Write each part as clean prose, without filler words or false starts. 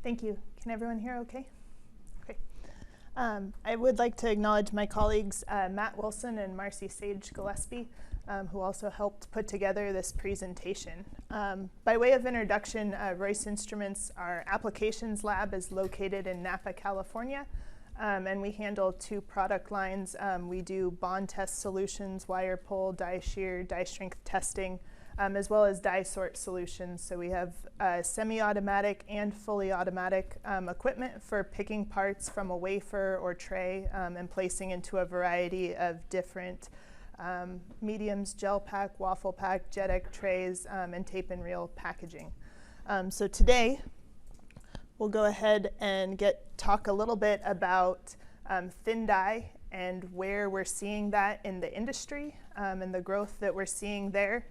Thank you. Can everyone hear okay? Okay. I would like to acknowledge my colleagues, Matt Wilson and Marcy Sage Gillespie, who also helped put together this presentation. By way of introduction, Royce Instruments, our applications lab is located in Napa, California, and we handle two product lines. We do bond test solutions, wire pull, die shear, die strength testing, as well as die sort solutions. So we have semi-automatic and fully automatic equipment for picking parts from a wafer or tray and placing into a variety of different mediums, gel pack, waffle pack, JEDEC trays, and tape and reel packaging. So today, we'll go ahead and talk a little bit about thin die and where we're seeing that in the industry and the growth that we're seeing there.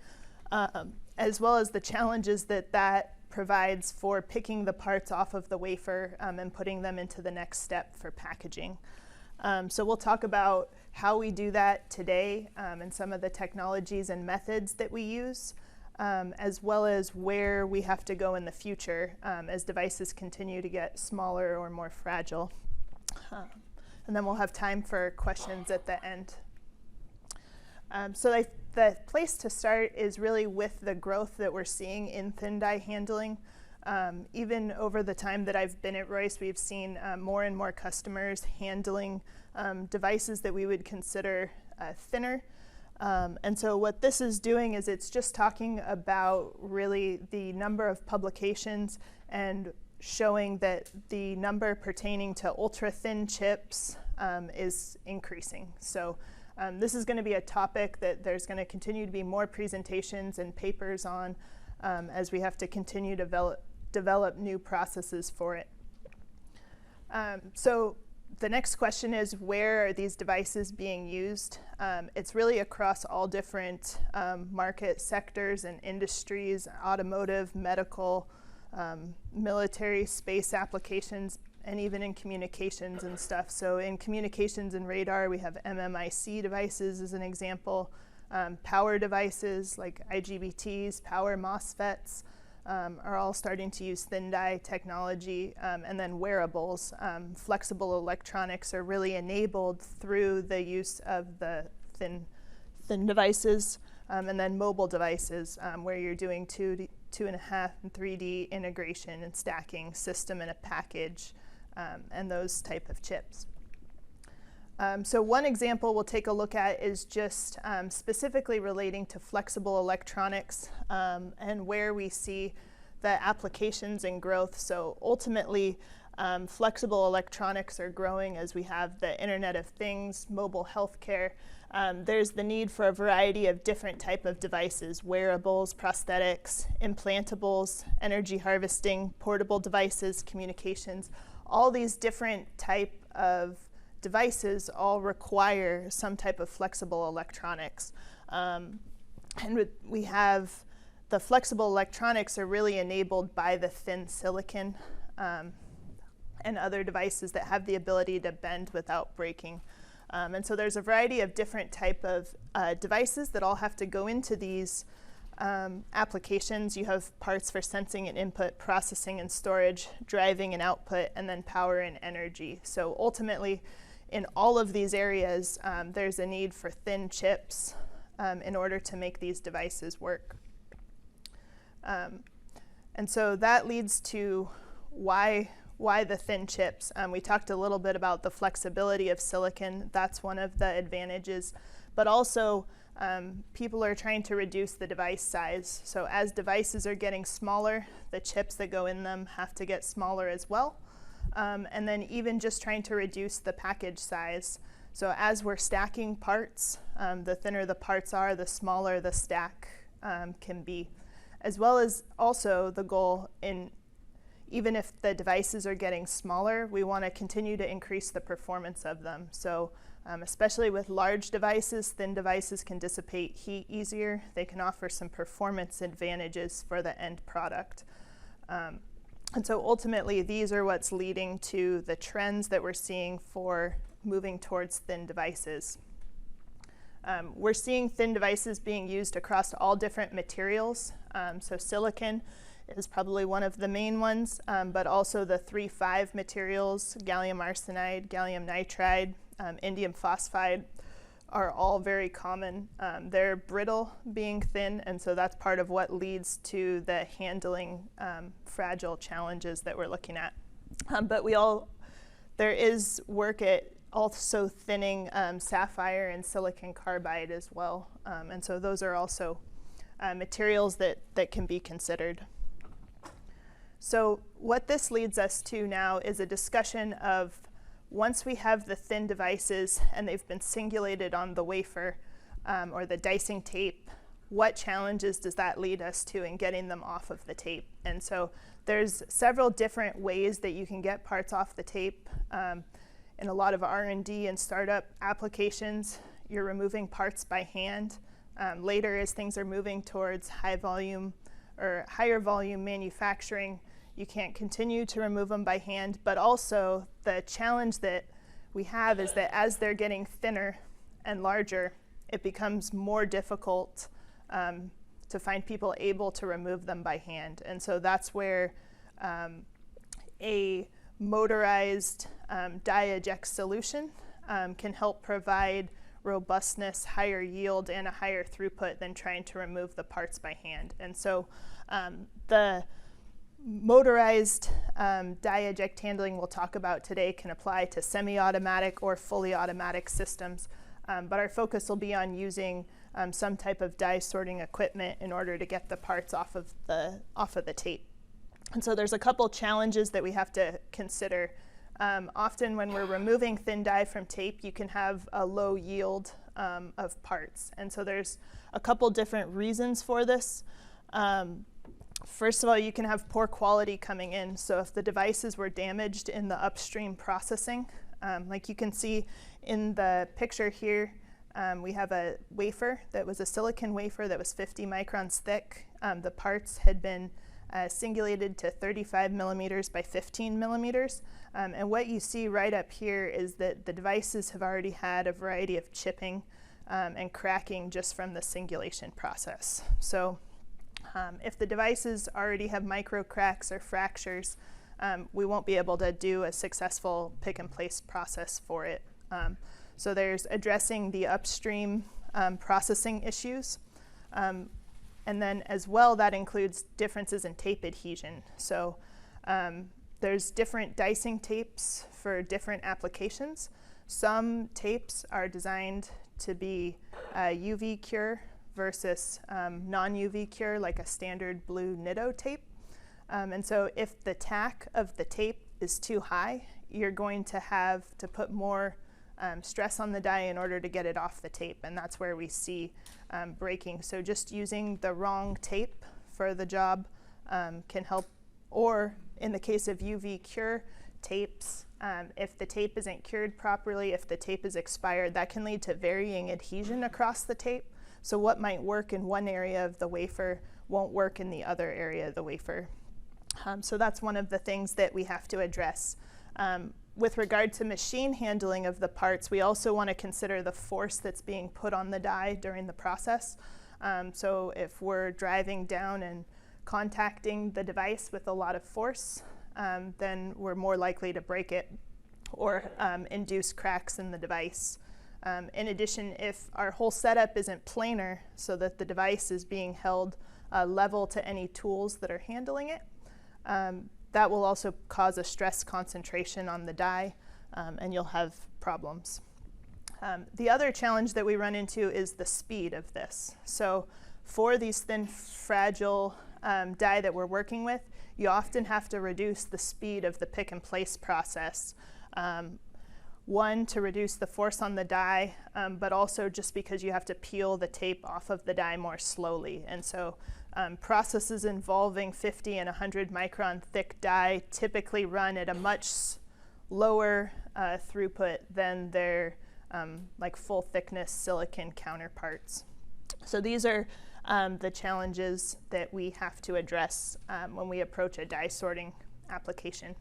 As well as the challenges that provides for picking the parts off of the wafer and putting them into the next step for packaging. So we'll talk about how we do that today and some of the technologies and methods that we use, as well as where we have to go in the future as devices continue to get smaller or more fragile. And then we'll have time for questions at the end. The place to start is really with the growth that we're seeing in thin die handling. Even over the time that I've been at Royce, we've seen more and more customers handling devices that we would consider thinner. And so what this is doing is it's just talking about really the number of publications and showing that the number pertaining to ultra-thin chips is increasing. So this is going to be a topic that there's going to continue to be more presentations and papers on as we have to continue to develop new processes for it. So the next question is, where are these devices being used? It's really across all different market sectors and industries: automotive, medical, military, space applications, and even in communications and stuff. So in communications and radar, we have MMIC devices as an example. Power devices like IGBTs, power MOSFETs are all starting to use thin die technology. And then wearables, flexible electronics are really enabled through the use of the thin devices. And then mobile devices where you're doing 2.5 and 3D integration and stacking, system in a package, and those type of chips. So one example we'll take a look at is just specifically relating to flexible electronics and where we see the applications and growth. So ultimately, flexible electronics are growing as we have the Internet of Things, mobile healthcare. There's the need for a variety of different type of devices: wearables, prosthetics, implantables, energy harvesting, portable devices, communications. All these different type of devices all require some type of flexible electronics. And we have the flexible electronics are really enabled by the thin silicon and other devices that have the ability to bend without breaking. And so there's a variety of different type of devices that all have to go into these applications. You have parts for sensing and input, processing and storage, driving and output, and then power and energy. So ultimately, in all of these areas, there's a need for thin chips in order to make these devices work. And so that leads to why the thin chips. We talked a little bit about the flexibility of silicon. That's one of the advantages. But also, people are trying to reduce the device size. So as devices are getting smaller, the chips that go in them have to get smaller as well. And then even just trying to reduce the package size. So as we're stacking parts, the thinner the parts are, the smaller the stack can be. As well as also the goal in, even if the devices are getting smaller, we want to continue to increase the performance of them. So especially with large devices, thin devices can dissipate heat easier. They can offer some performance advantages for the end product. And so ultimately, these are what's leading to the trends that we're seeing for moving towards thin devices. We're seeing thin devices being used across all different materials. So silicon is probably one of the main ones, but also the 3,5 materials, gallium arsenide, gallium nitride, indium phosphide, are all very common. They're brittle, being thin, and so that's part of what leads to the handling fragile challenges that we're looking at. But there is work at also thinning sapphire and silicon carbide as well, and so those are also materials that can be considered. So what this leads us to now is a discussion of, once we have the thin devices and they've been singulated on the wafer or the dicing tape, what challenges does that lead us to in getting them off of the tape? And so there's several different ways that you can get parts off the tape. In a lot of R&D and startup applications, you're removing parts by hand. Later, as things are moving towards high volume or higher volume manufacturing, you can't continue to remove them by hand, but also the challenge that we have is that as they're getting thinner and larger, it becomes more difficult to find people able to remove them by hand. And so that's where a motorized die eject solution can help provide robustness, higher yield, and a higher throughput than trying to remove the parts by hand. And so the motorized die eject handling we'll talk about today can apply to semi-automatic or fully automatic systems, but our focus will be on using some type of die sorting equipment in order to get the parts off of the tape. And so there's a couple challenges that we have to consider. Often when we're removing thin die from tape, you can have a low yield of parts, and so there's a couple different reasons for this. First of all, you can have poor quality coming in. So if the devices were damaged in the upstream processing, like you can see in the picture here, we have a wafer that was a silicon wafer that was 50 microns thick. The parts had been singulated to 35 millimeters by 15 millimeters. And what you see right up here is that the devices have already had a variety of chipping and cracking just from the singulation process. So if the devices already have micro cracks or fractures, we won't be able to do a successful pick and place process for it. So there's addressing the upstream processing issues. And then as well, that includes differences in tape adhesion. So there's different dicing tapes for different applications. Some tapes are designed to be UV cure versus non-UV cure, like a standard blue Nitto tape. And so if the tack of the tape is too high, you're going to have to put more stress on the die in order to get it off the tape, and that's where we see breaking. So just using the wrong tape for the job can help, or in the case of UV cure tapes, if the tape isn't cured properly, if the tape is expired, that can lead to varying adhesion across the tape. So what might work in one area of the wafer won't work in the other area of the wafer. So that's one of the things that we have to address. With regard to machine handling of the parts, we also want to consider the force that's being put on the die during the process. So if we're driving down and contacting the device with a lot of force, then we're more likely to break it or induce cracks in the device. In addition, if our whole setup isn't planar so that the device is being held level to any tools that are handling it, that will also cause a stress concentration on the die, and you'll have problems. The other challenge that we run into is the speed of this. So for these thin, fragile die that we're working with, you often have to reduce the speed of the pick and place process. One, to reduce the force on the die, but also just because you have to peel the tape off of the die more slowly. And so processes involving 50 and 100 micron thick die typically run at a much lower throughput than their like full thickness silicon counterparts. So these are the challenges that we have to address when we approach a die sorting application.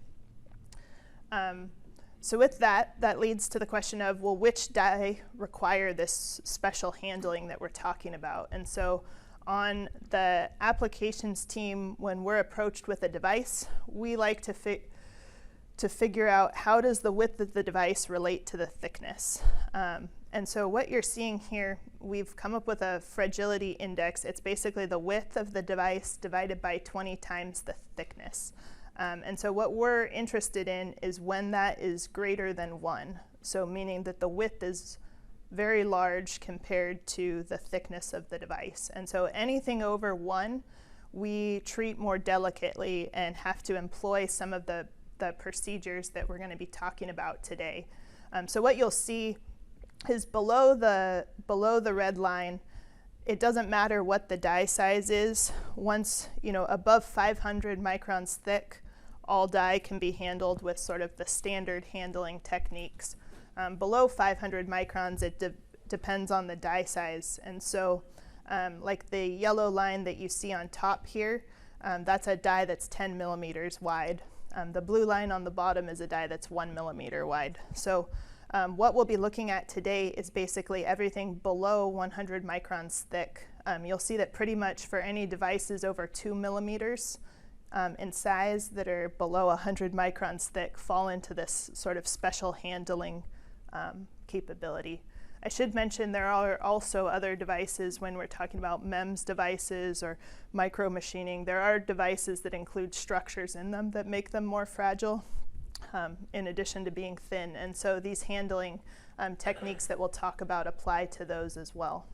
So with that, that leads to the question of, well, which die require this special handling that we're talking about? And so On the applications team, when we're approached with a device, we like to figure out how does the width of the device relate to the thickness. And so what you're seeing here, we've come up with a fragility index. It's basically the width of the device divided by 20 times the thickness. And so what we're interested in is when that is greater than 1. So meaning that the width is very large compared to the thickness of the device. And so anything over 1, we treat more delicately and have to employ some of the procedures that we're going to be talking about today. So what you'll see is below the red line, it doesn't matter what the die size is. Once, above 500 microns thick, all die can be handled with sort of the standard handling techniques. Below 500 microns, it depends on the die size. And so like the yellow line that you see on top here, that's a die that's 10 millimeters wide. The blue line on the bottom is a die that's 1 millimeter wide. So what we'll be looking at today is basically everything below 100 microns thick. You'll see that pretty much for any devices over 2 millimeters in size that are below 100 microns thick fall into this sort of special handling capability. I should mention there are also other devices when we're talking about MEMS devices or micro machining. There are devices that include structures in them that make them more fragile, in addition to being thin. And so these handling techniques that we'll talk about apply to those as well.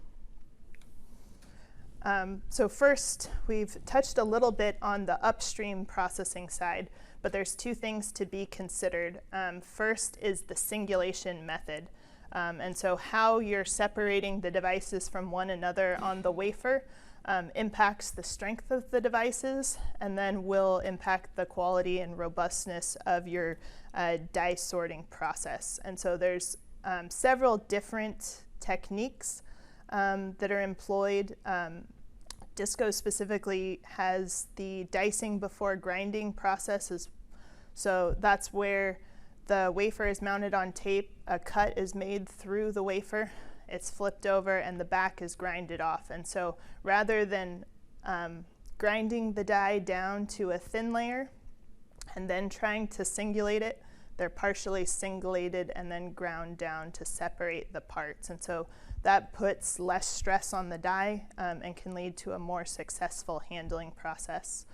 So first, we've touched a little bit on the upstream processing side, but there's 2 things to be considered. First is the singulation method. And so how you're separating the devices from one another on the wafer impacts the strength of the devices and then will impact the quality and robustness of your die sorting process. And so there's several different techniques that are employed. Disco specifically has the dicing before grinding processes. So that's where the wafer is mounted on tape, a cut is made through the wafer, it's flipped over, and the back is grinded off. And so rather than grinding the die down to a thin layer and then trying to singulate it, they're partially singulated and then ground down to separate the parts. And so that puts less stress on the die and can lead to a more successful handling process.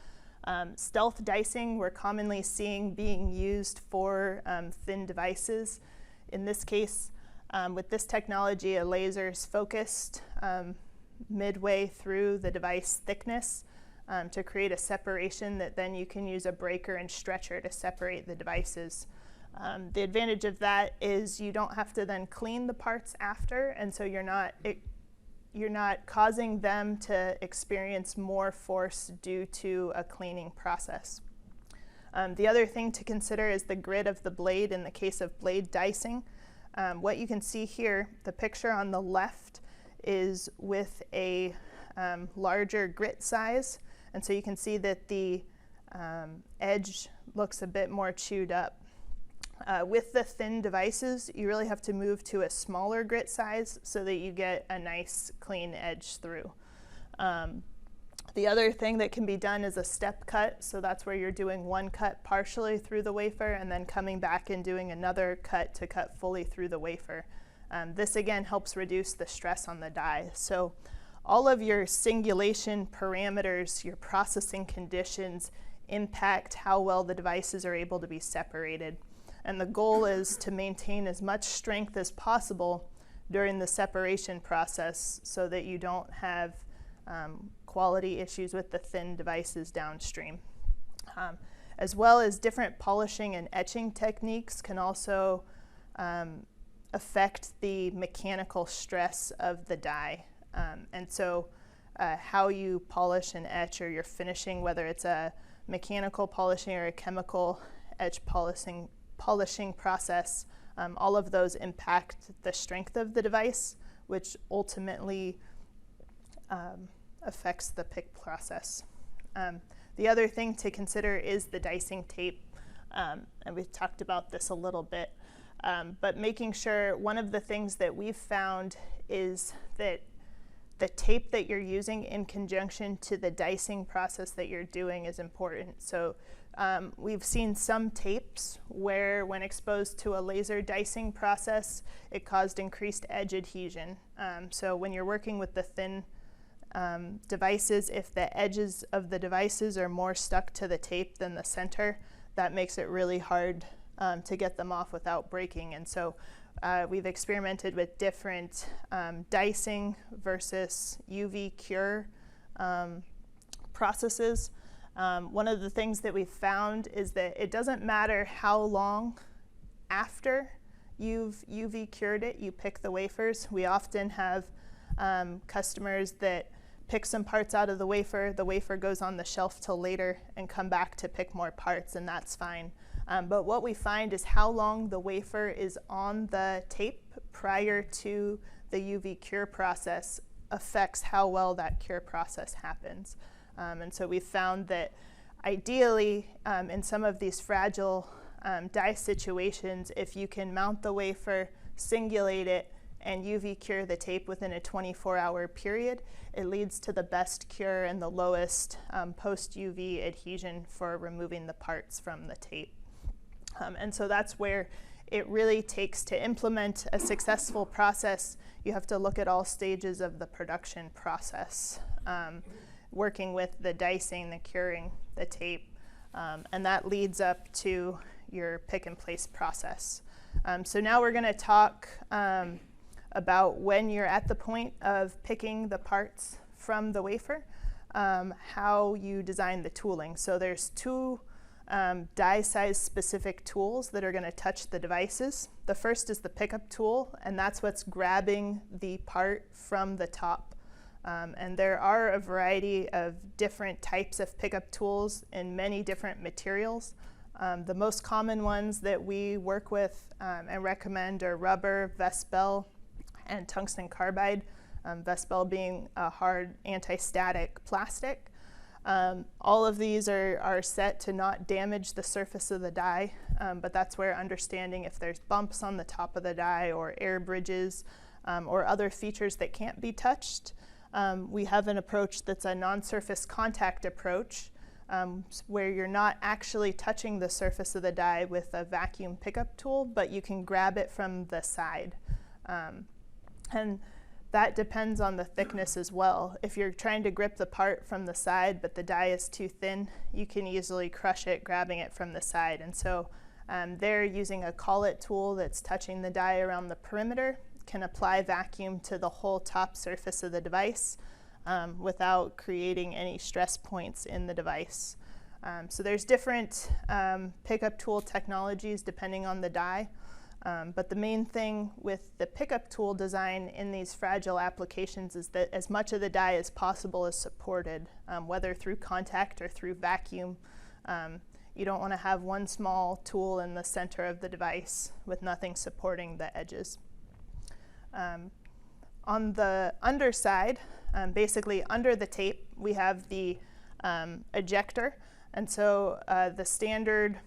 Stealth dicing we're commonly seeing being used for thin devices. In this case, with this technology, a laser is focused midway through the device thickness to create a separation that then you can use a breaker and stretcher to separate the devices. The advantage of that is you don't have to then clean the parts after, and so you're not causing them to experience more force due to a cleaning process. The other thing to consider is the grit of the blade in the case of blade dicing. What you can see here, the picture on the left is with a larger grit size, and so you can see that the edge looks a bit more chewed up. With the thin devices, you really have to move to a smaller grit size so that you get a nice clean edge through. The other thing that can be done is a step cut, so that's where you're doing one cut partially through the wafer and then coming back and doing another cut to cut fully through the wafer. This again helps reduce the stress on the die. So all of your singulation parameters, your processing conditions, impact how well the devices are able to be separated. And the goal is to maintain as much strength as possible during the separation process so that you don't have quality issues with the thin devices downstream. As well as different polishing and etching techniques can also affect the mechanical stress of the die. And so how you polish and etch or your finishing, whether it's a mechanical polishing or a chemical etch polishing process, all of those impact the strength of the device, which ultimately affects the pick process. The other thing to consider is the dicing tape, and we've talked about this a little bit, but making sure one of the things that we've found is that the tape that you're using in conjunction to the dicing process that you're doing is important. So we've seen some tapes where when exposed to a laser dicing process, it caused increased edge adhesion. So when you're working with the thin devices, if the edges of the devices are more stuck to the tape than the center, that makes it really hard to get them off without breaking. And so we've experimented with different dicing versus UV cure processes. One of the things that we've found is that it doesn't matter how long after you've UV cured it, you pick the wafers. We often have customers that pick some parts out of the wafer goes on the shelf till later and come back to pick more parts, and that's fine. But what we find is how long the wafer is on the tape prior to the UV cure process affects how well that cure process happens. And so we found that ideally in some of these fragile die situations, if you can mount the wafer, singulate it, and UV cure the tape within a 24-hour period, it leads to the best cure and the lowest post-UV adhesion for removing the parts from the tape. And so that's where it really takes to implement a successful process. You have to look at all stages of the production process, working with the dicing, the curing, the tape, and that leads up to your pick and place process. So now we're going to talk about when you're at the point of picking the parts from the wafer, how you design the tooling. So there's two die size specific tools that are going to touch the devices. The first is the pickup tool, and that's what's grabbing the part from the top. And there are a variety of different types of pickup tools in many different materials. The most common ones that we work with and recommend are rubber, Vespel, and tungsten carbide, Vespel being a hard anti-static plastic. All of these are set to not damage the surface of the die, but that's where understanding if there's bumps on the top of the die or air bridges or other features that can't be touched. We have an approach that's a non-surface contact approach, where you're not actually touching the surface of the die with a vacuum pickup tool, but you can grab it from the side. And that depends on the thickness as well. If you're trying to grip the part from the side, but the die is too thin, you can easily crush it grabbing it from the side. And so they're using a collet tool that's touching the die around the perimeter, can apply vacuum to the whole top surface of the device without creating any stress points in the device. So there's different pickup tool technologies depending on the die. But the main thing with the pickup tool design in these fragile applications is that as much of the die as possible is supported, whether through contact or through vacuum. You don't want to have one small tool in the center of the device with nothing supporting the edges. On the underside, basically under the tape, we have the ejector. And so the standard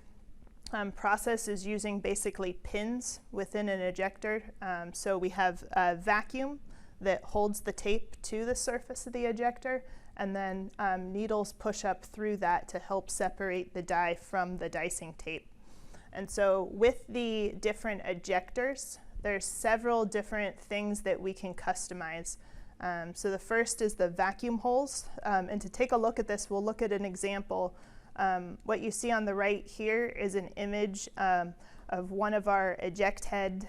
process is using basically pins within an ejector. So we have a vacuum that holds the tape to the surface of the ejector, and then needles push up through that to help separate the die from the dicing tape. And so with the different ejectors, there's several different things that we can customize. So the first is the vacuum holes. And to take a look at this, we'll look at an example. What you see on the right here is an image of one of our eject head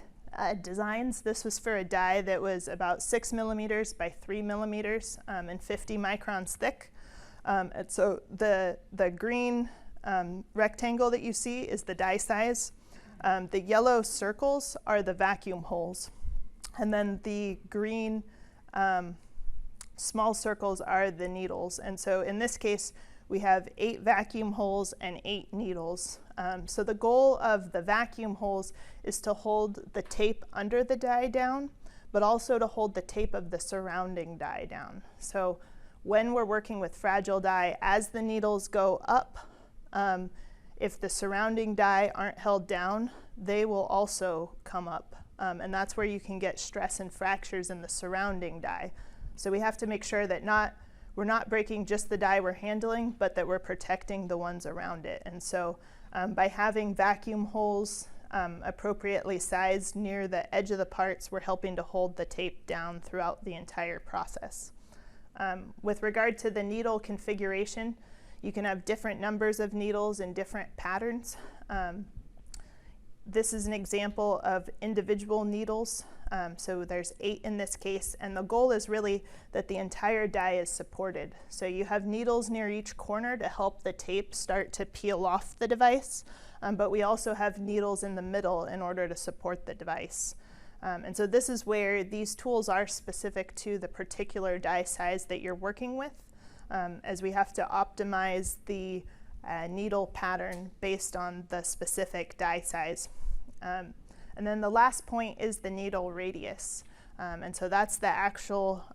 designs. This was for a die that was about 6 millimeters by 3 millimeters and 50 microns thick. And so the green rectangle that you see is the die size. The yellow circles are the vacuum holes. And then the green small circles are the needles. And so in this case, we have 8 vacuum holes and 8 needles. So the goal of the vacuum holes is to hold the tape under the die down, but also to hold the tape of the surrounding die down. So when we're working with fragile die, as the needles go up, if the surrounding die aren't held down, they will also come up. And that's where you can get stress and fractures in the surrounding die. So we have to make sure that we're not breaking just the die we're handling, but that we're protecting the ones around it. And so by having vacuum holes appropriately sized near the edge of the parts, we're helping to hold the tape down throughout the entire process. With regard to the needle configuration, you can have different numbers of needles in different patterns. This is an example of individual needles. So there's 8 in this case, and the goal is really that the entire die is supported. So you have needles near each corner to help the tape start to peel off the device, but we also have needles in the middle in order to support the device. And so this is where these tools are specific to the particular die size that you're working with, as we have to optimize the needle pattern based on the specific die size. And then the last point is the needle radius. And so that's the actual,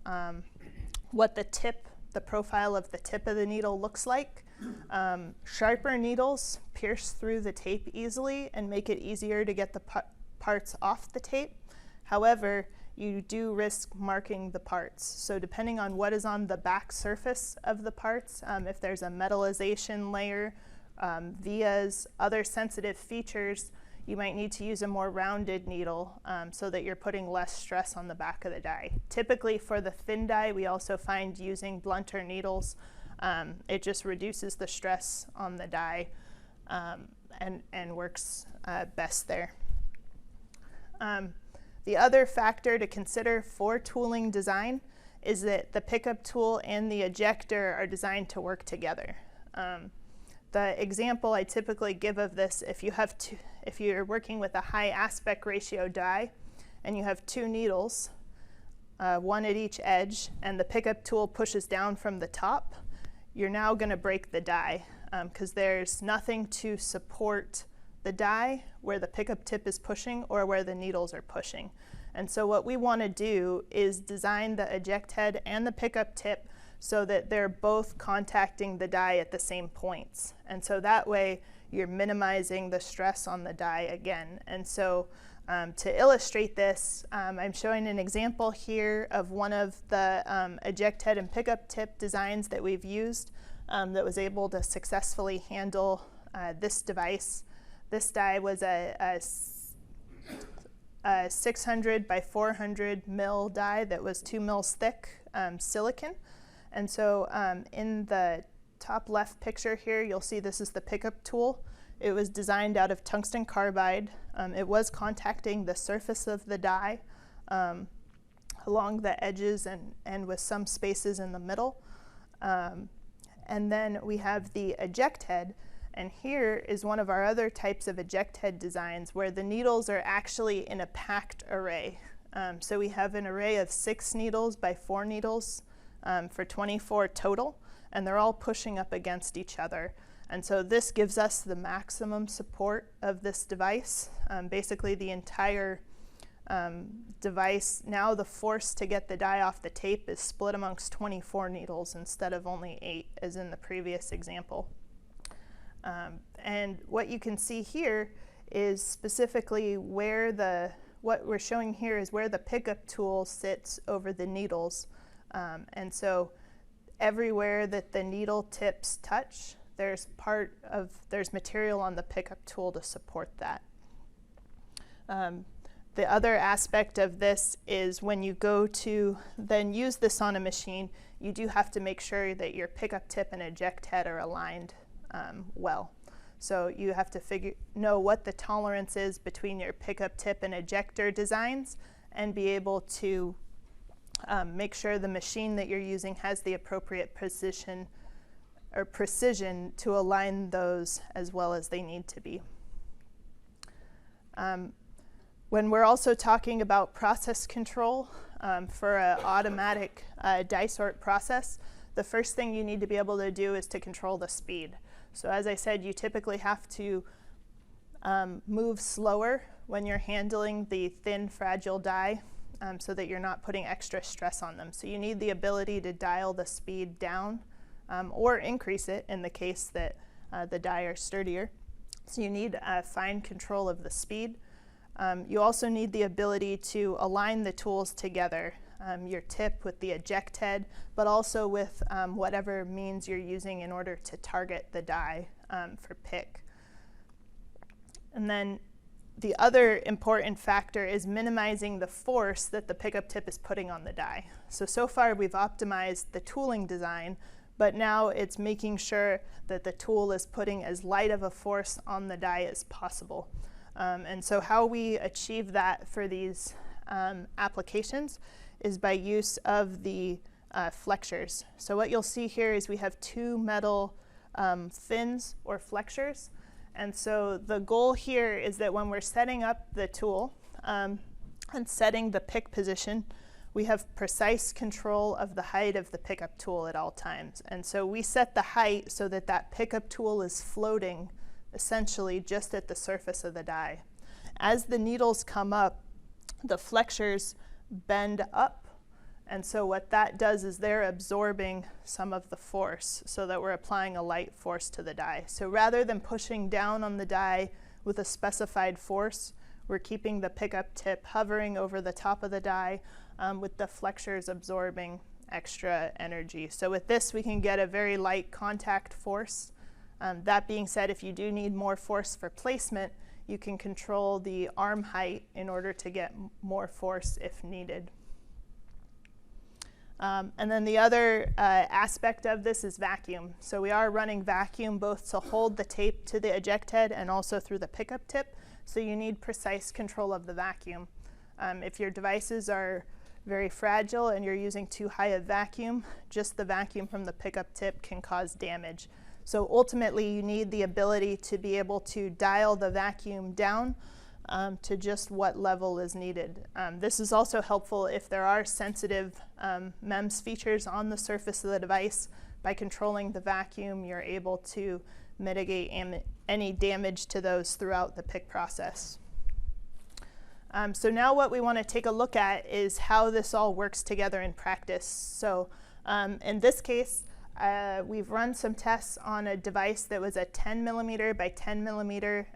what the profile of the tip of the needle looks like. Sharper needles pierce through the tape easily and make it easier to get the parts off the tape. However, you do risk marking the parts. So depending on what is on the back surface of the parts, if there's a metallization layer, vias, other sensitive features, you might need to use a more rounded needle so that you're putting less stress on the back of the die. Typically for the thin die, we also find using blunter needles, it just reduces the stress on the die and works best there. The other factor to consider for tooling design is that the pickup tool and the ejector are designed to work together. The example I typically give of this, if you're working with a high aspect ratio die and you have 2 needles, one at each edge, and the pickup tool pushes down from the top, you're now going to break the die because there's nothing to support the die where the pickup tip is pushing or where the needles are pushing. And so what we want to do is design the eject head and the pickup tip so that they're both contacting the die at the same points. And so that way you're minimizing the stress on the die again. And so to illustrate this, I'm showing an example here of one of the eject head and pickup tip designs that we've used that was able to successfully handle this device. This die was a 600 by 400 mil die that was 2 mils thick silicon. And so in the top left picture here, you'll see this is the pickup tool. It was designed out of tungsten carbide. It was contacting the surface of the die along the edges and with some spaces in the middle. And then we have the eject head. And here is one of our other types of eject head designs where the needles are actually in a packed array. So we have an array of 6 needles by 4 needles for 24 total, and they're all pushing up against each other. And so this gives us the maximum support of this device. Basically the entire device, now the force to get the die off the tape is split amongst 24 needles instead of only 8 as in the previous example. And what you can see here is specifically where what we're showing here is where the pickup tool sits over the needles. And so everywhere that the needle tips touch, there's material on the pickup tool to support that. The other aspect of this is when you go to then use this on a machine, you do have to make sure that your pickup tip and eject head are aligned well. So you have to know what the tolerance is between your pickup tip and ejector designs and be able to make sure the machine that you're using has the appropriate precision to align those as well as they need to be. When we're also talking about process control for an automatic die sort process, the first thing you need to be able to do is to control the speed. So as I said, you typically have to move slower when you're handling the thin, fragile die so that you're not putting extra stress on them. So you need the ability to dial the speed down or increase it in the case that the die are sturdier. So you need fine control of the speed. You also need the ability to align the tools together. your tip with the eject head, but also with whatever means you're using in order to target the die for pick. And then the other important factor is minimizing the force that the pickup tip is putting on the die. So far we've optimized the tooling design, but now it's making sure that the tool is putting as light of a force on the die as possible. And so how we achieve that for these applications is by use of the flexures. So what you'll see here is we have two metal fins or flexures. And so the goal here is that when we're setting up the tool and setting the pick position, we have precise control of the height of the pickup tool at all times. And so we set the height so that that pickup tool is floating essentially just at the surface of the die. As the needles come up, the flexures bend up. And so what that does is they're absorbing some of the force so that we're applying a light force to the die. So rather than pushing down on the die with a specified force, we're keeping the pickup tip hovering over the top of the die with the flexures absorbing extra energy. So with this, we can get a very light contact force. That being said, if you do need more force for placement, you can control the arm height in order to get more force if needed. And then the other aspect of this is vacuum. So we are running vacuum both to hold the tape to the eject head and also through the pickup tip. So you need precise control of the vacuum. If your devices are very fragile and you're using too high a vacuum, just the vacuum from the pickup tip can cause damage. So ultimately you need the ability to be able to dial the vacuum down to just what level is needed. This is also helpful if there are sensitive MEMS features on the surface of the device. By controlling the vacuum, you're able to mitigate any damage to those throughout the pick process. So now what we want to take a look at is how this all works together in practice. So in this case, we've run some tests on a device that was a 10 millimeter by 10 millimeter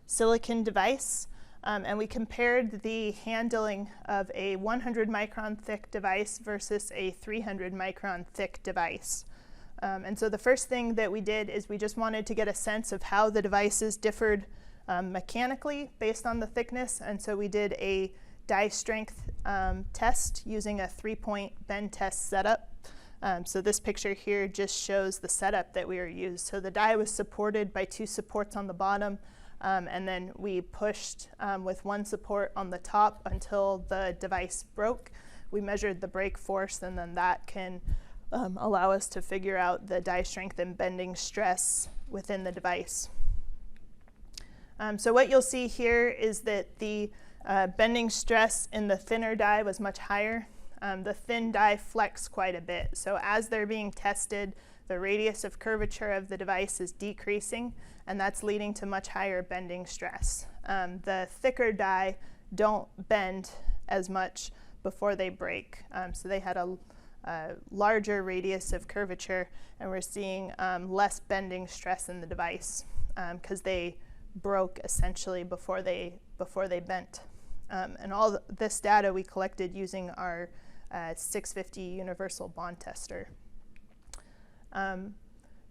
silicon device, and we compared the handling of a 100 micron thick device versus a 300 micron thick device. And so the first thing that we did is we just wanted to get a sense of how the devices differed mechanically based on the thickness, and so we did a die strength test using a 3-point bend test setup. So this picture here just shows the setup that we were used. So the die was supported by two supports on the bottom, and then we pushed with one support on the top until the device broke. We measured the break force, and then that can allow us to figure out the die strength and bending stress within the device. So what you'll see here is that the bending stress in the thinner die was much higher. The thin die flex quite a bit. So as they're being tested, the radius of curvature of the device is decreasing, and that's leading to much higher bending stress. The thicker die don't bend as much before they break. So they had a larger radius of curvature, and we're seeing less bending stress in the device because they broke essentially before they bent. And all this data we collected using our 650 universal bond tester.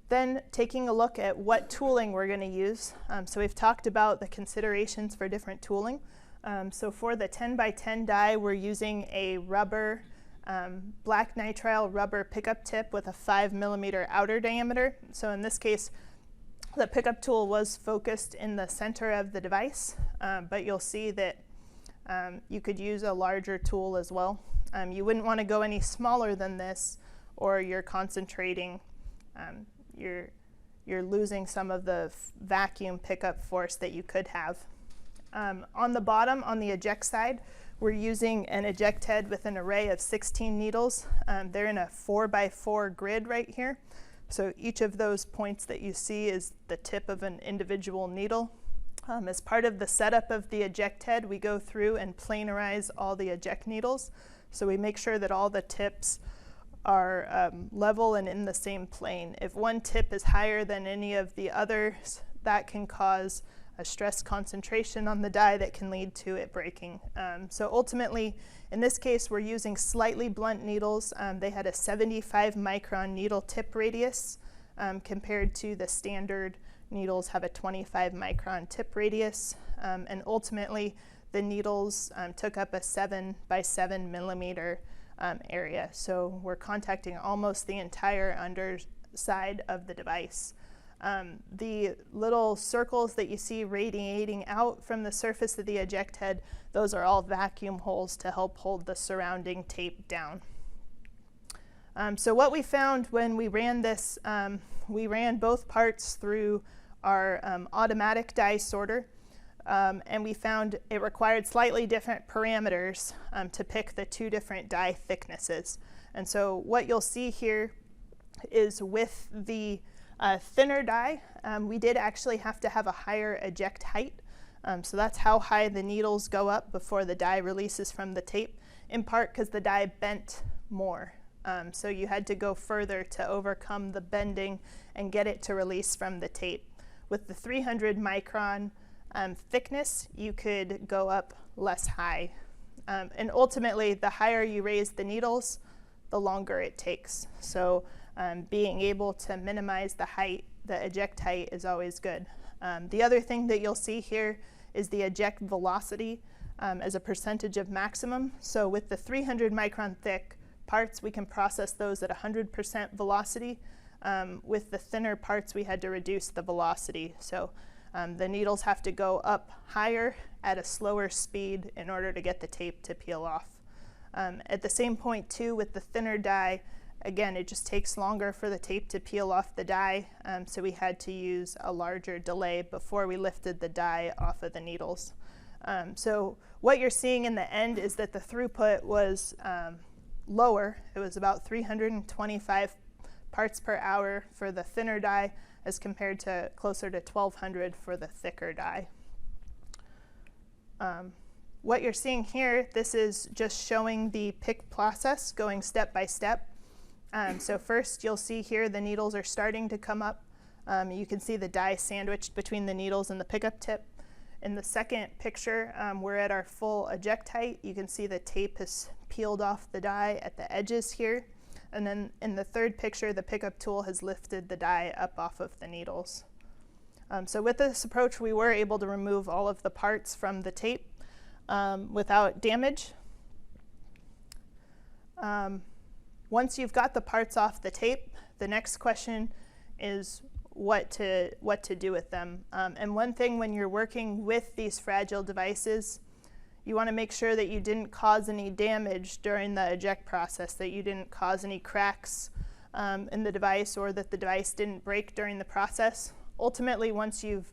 Then taking a look at what tooling we're going to use. So we've talked about the considerations for different tooling. So for the 10 by 10 die, we're using a rubber, black nitrile rubber pickup tip with a 5 millimeter outer diameter. So in this case, the pickup tool was focused in the center of the device, but you'll see that you could use a larger tool as well. You wouldn't want to go any smaller than this, or you're concentrating, you're losing some of the vacuum pickup force that you could have. On the bottom, on the eject side, we're using an eject head with an array of 16 needles. They're in a 4x4 grid right here. So each of those points that you see is the tip of an individual needle. As part of the setup of the eject head, we go through and planarize all the eject needles. So we make sure that all the tips are level and in the same plane. If one tip is higher than any of the others, that can cause a stress concentration on the die that can lead to it breaking. So ultimately, in this case, we're using slightly blunt needles. They had a 75 micron needle tip radius compared to the standard needles have a 25 micron tip radius. And ultimately, the needles took up a 7 by 7 millimeter area. So we're contacting almost the entire underside of the device. The little circles that you see radiating out from the surface of the eject head, those are all vacuum holes to help hold the surrounding tape down. So what we found when we ran this, we ran both parts through our automatic die sorter, and we found it required slightly different parameters to pick the two different die thicknesses. And so what you'll see here is with the thinner die, we did actually have to have a higher eject height. So that's how high the needles go up before the die releases from the tape, in part because the die bent more. So you had to go further to overcome the bending and get it to release from the tape. With the 300 micron thickness, you could go up less high. And ultimately, the higher you raise the needles, the longer it takes. So being able to minimize the height, the eject height, is always good. The other thing that you'll see here is the eject velocity as a percentage of maximum. So with the 300 micron thick parts, we can process those at 100% velocity. With the thinner parts, we had to reduce the velocity. So the needles have to go up higher at a slower speed in order to get the tape to peel off. At the same point too, with the thinner die, again, it just takes longer for the tape to peel off the die, so we had to use a larger delay before we lifted the die off of the needles. So what you're seeing in the end is that the throughput was lower. It was about 325 parts per hour for the thinner die as compared to closer to 1,200 for the thicker die. What you're seeing here, this is just showing the pick process going step by step. So first you'll see here the needles are starting to come up. You can see the die sandwiched between the needles and the pickup tip. In the second picture, we're at our full eject height. You can see the tape has peeled off the die at the edges here. And then in the third picture, the pickup tool has lifted the die up off of the needles. So with this approach, we were able to remove all of the parts from the tape without damage. Once you've got the parts off the tape, the next question is what to do with them. And one thing when you're working with these fragile devices, you want to make sure that you didn't cause any damage during the eject process, that you didn't cause any cracks in the device, or that the device didn't break during the process. Ultimately, once you've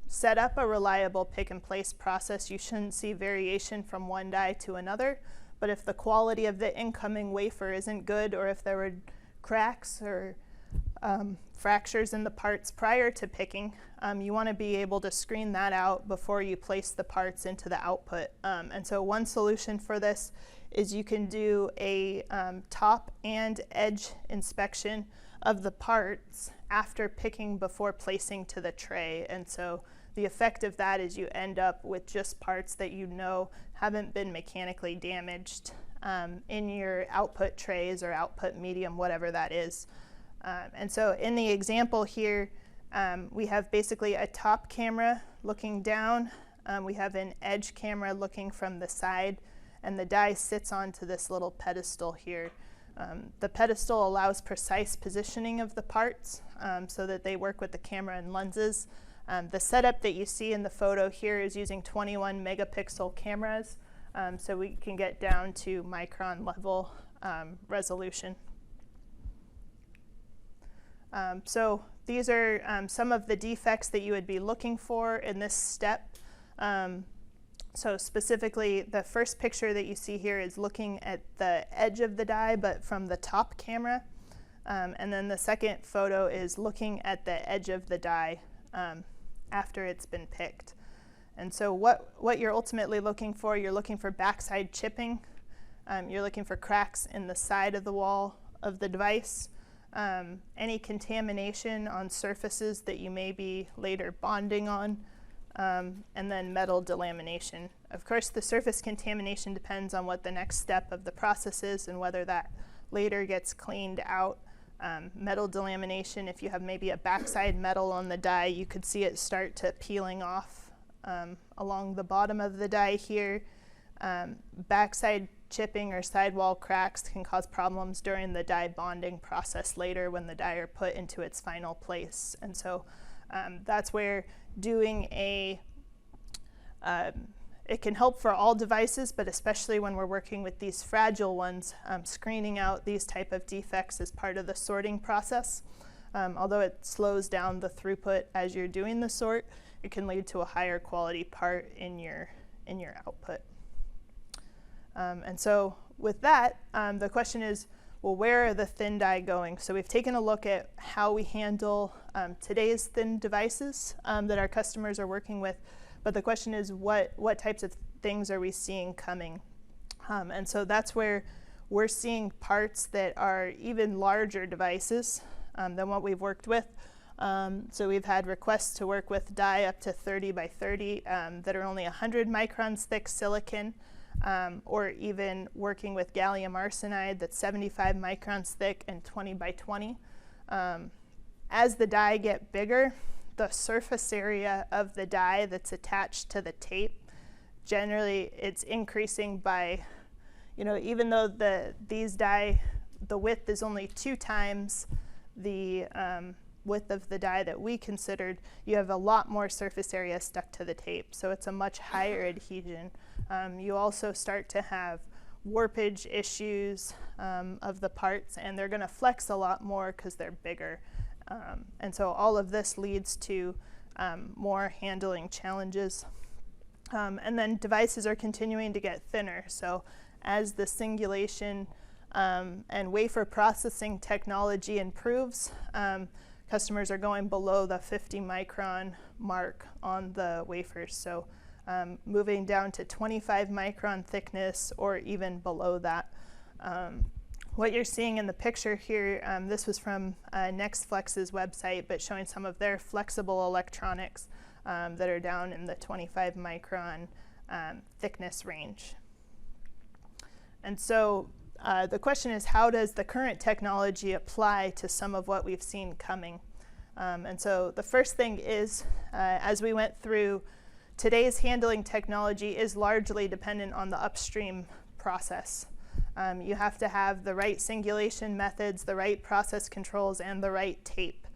set up a reliable pick and place process, you shouldn't see variation from one die to another. But if the quality of the incoming wafer isn't good, or if there were cracks or fractures in the parts prior to picking, you want to be able to screen that out before you place the parts into the output. And so one solution for this is you can do a top and edge inspection of the parts after picking before placing to the tray. And so the effect of that is you end up with just parts that you know haven't been mechanically damaged in your output trays or output medium, whatever that is. And so in the example here, we have basically a top camera looking down. We have an edge camera looking from the side, and the die sits onto this little pedestal here. The pedestal allows precise positioning of the parts so that they work with the camera and lenses. The setup that you see in the photo here is using 21 megapixel cameras, so we can get down to micron level resolution. So these are some of the defects that you would be looking for in this step. So specifically, the first picture that you see here is looking at the edge of the die, but from the top camera. And then the second photo is looking at the edge of the die after it's been picked. And so what you're ultimately looking for, you're looking for backside chipping. You're looking for cracks in the side of the wall of the device. any contamination on surfaces that you may be later bonding on, and then metal delamination. Of course, the surface contamination depends on what the next step of the process is and whether that later gets cleaned out. Metal delamination, if you have maybe a backside metal on the die, you could see it start to peeling off along the bottom of the die here. Backside chipping or sidewall cracks can cause problems during the die bonding process later when the die are put into its final place. And so that's where doing it can help for all devices, but especially when we're working with these fragile ones, screening out these type of defects is part of the sorting process. Although it slows down the throughput as you're doing the sort, it can lead to a higher quality part in your output. And so with that, the question is, well, where are the thin die going? So we've taken a look at how we handle today's thin devices that our customers are working with. But the question is, what types of things are we seeing coming? And so that's where we're seeing parts that are even larger devices than what we've worked with. So we've had requests to work with die up to 30 by 30 that are only 100 microns thick silicon, or even working with gallium arsenide that's 75 microns thick and 20 by 20. As the die get bigger, the surface area of the die that's attached to the tape, generally it's increasing by, even though these die, the width is only 2 times the width of the die that we considered, you have a lot more surface area stuck to the tape. So it's a much higher adhesion. You also start to have warpage issues of the parts, and they're going to flex a lot more because they're bigger. And so all of this leads to more handling challenges. And then devices are continuing to get thinner. So as the singulation and wafer processing technology improves, customers are going below the 50 micron mark on the wafers. So moving down to 25 micron thickness or even below that. What you're seeing in the picture here, this was from NextFlex's website, but showing some of their flexible electronics that are down in the 25 micron thickness range. And so the question is, how does the current technology apply to some of what we've seen coming? And so the first thing is, as we went through, today's handling technology is largely dependent on the upstream process. You have to have the right singulation methods, the right process controls, and the right tape.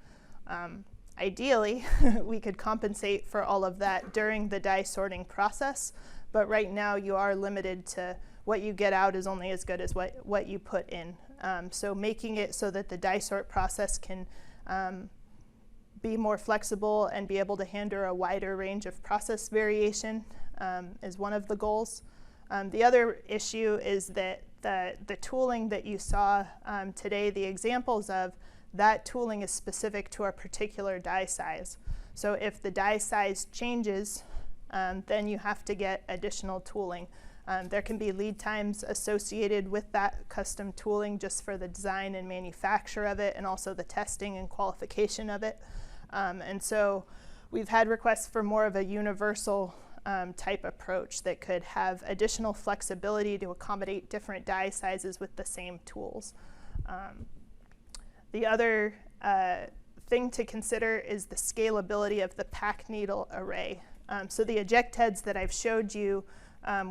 Ideally, we could compensate for all of that during the die sorting process, but right now you are limited to what you get out is only as good as what you put in. So making it so that the die sort process can be more flexible and be able to handle a wider range of process variation is one of the goals. The other issue is that the tooling that you saw today, the examples of, that tooling is specific to a particular die size. So if the die size changes, then you have to get additional tooling. There can be lead times associated with that custom tooling just for the design and manufacture of it, and also the testing and qualification of it. And so we've had requests for more of a universal type approach that could have additional flexibility to accommodate different die sizes with the same tools. The other thing to consider is the scalability of the pack needle array. So the eject heads that I've showed you,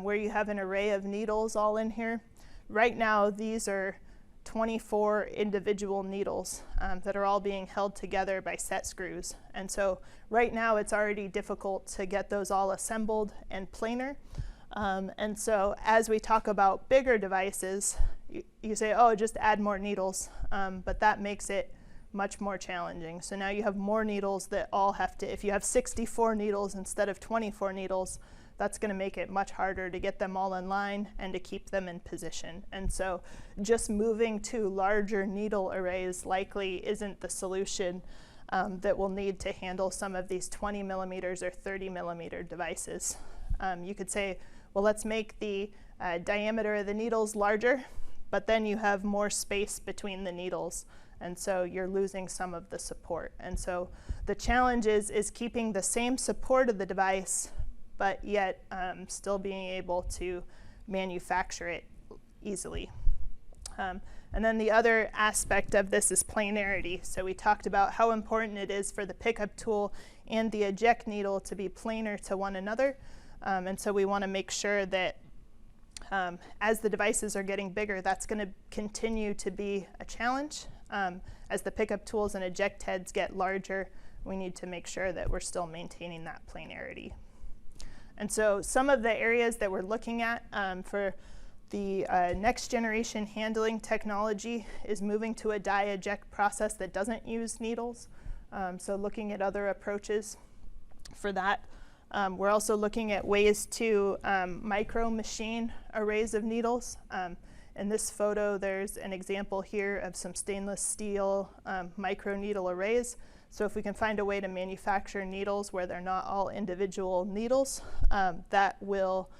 where you have an array of needles all in here, right now these are 24 individual needles that are all being held together by set screws. And so right now it's already difficult to get those all assembled and planar. And so as we talk about bigger devices, you say, oh, just add more needles, but that makes it much more challenging. So now you have more needles that all have to, if you have 64 needles instead of 24 needles, that's going to make it much harder to get them all in line and to keep them in position. And so just moving to larger needle arrays likely isn't the solution that we'll need to handle some of these 20 millimeters or 30 millimeter devices. You could say, well, let's make the diameter of the needles larger, but then you have more space between the needles. And so you're losing some of the support. And so the challenge is keeping the same support of the device, but yet still being able to manufacture it easily. And then the other aspect of this is planarity. So we talked about how important it is for the pickup tool and the eject needle to be planar to one another. And so we want to make sure that as the devices are getting bigger, that's going to continue to be a challenge. As the pickup tools and eject heads get larger, we need to make sure that we're still maintaining that planarity. And so some of the areas that we're looking at for the next generation handling technology is moving to a die eject process that doesn't use needles. So looking at other approaches for that. We're also looking at ways to micro machine arrays of needles. In this photo, there's an example here of some stainless steel micro needle arrays. So if we can find a way to manufacture needles where they're not all individual needles, that will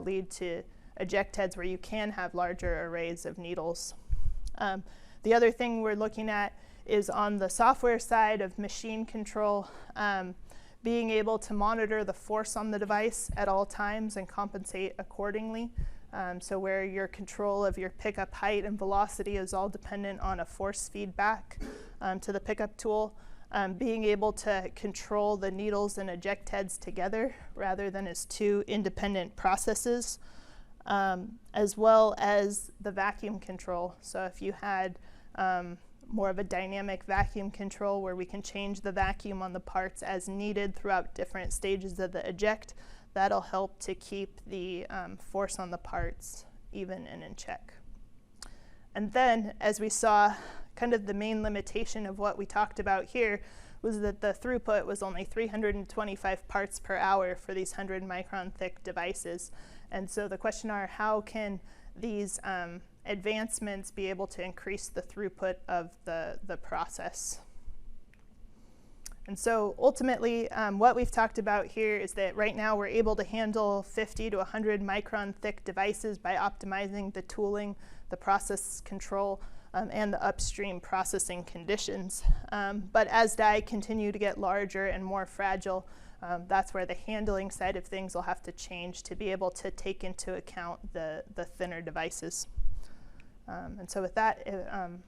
lead to eject heads where you can have larger arrays of needles. The other thing we're looking at is on the software side of machine control, being able to monitor the force on the device at all times and compensate accordingly. So where your control of your pickup height and velocity is all dependent on a force feedback to the pickup tool. Being able to control the needles and eject heads together rather than as two independent processes. As well as the vacuum control. So if you had more of a dynamic vacuum control where we can change the vacuum on the parts as needed throughout different stages of the eject, that'll help to keep the force on the parts even and in check. And then, as we saw, kind of the main limitation of what we talked about here was that the throughput was only 325 parts per hour for these 100 micron thick devices. And so the question are, how can these advancements be able to increase the throughput of the process? And so ultimately, what we've talked about here is that right now we're able to handle 50 to 100 micron thick devices by optimizing the tooling, the process control, and the upstream processing conditions. But as die continue to get larger and more fragile, that's where the handling side of things will have to change to be able to take into account the thinner devices. And so with that,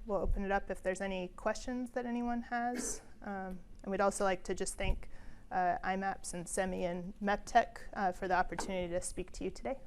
we'll open it up if there's any questions that anyone has. And we'd also like to just thank IMAPS and Semi and MEPTEC for the opportunity to speak to you today.